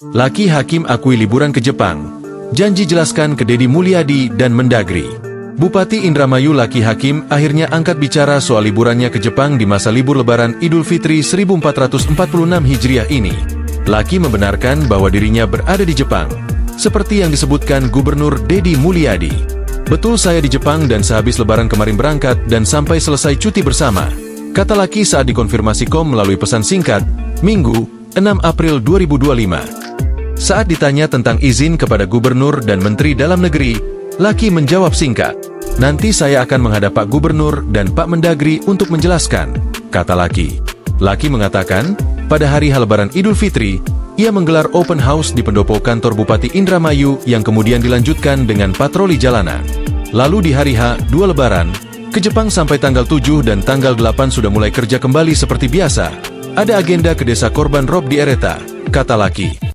Laki Hakim akui liburan ke Jepang. Janji jelaskan ke Deddy Mulyadi dan Mendagri. Bupati Indramayu Laki Hakim akhirnya angkat bicara soal liburannya ke Jepang di masa libur Lebaran Idul Fitri 1446 Hijriah ini. Laki membenarkan bahwa dirinya berada di Jepang, seperti yang disebutkan Gubernur Deddy Mulyadi. Betul, saya di Jepang dan sehabis Lebaran kemarin berangkat dan sampai selesai cuti bersama, kata Laki saat dikonfirmasi KOM melalui pesan singkat, Minggu, 6 April 2025. Saat ditanya tentang izin kepada Gubernur dan Menteri Dalam Negeri, Laki menjawab singkat, nanti saya akan menghadap Pak Gubernur dan Pak Mendagri untuk menjelaskan, kata Laki. Laki mengatakan, pada hari Lebaran Idul Fitri, ia menggelar open house di pendopo kantor Bupati Indramayu yang kemudian dilanjutkan dengan patroli jalanan. Lalu di hari H2 Lebaran, ke Jepang sampai tanggal 7 dan tanggal 8 sudah mulai kerja kembali seperti biasa. Ada agenda ke desa korban Rob di Ereta, kata Laki.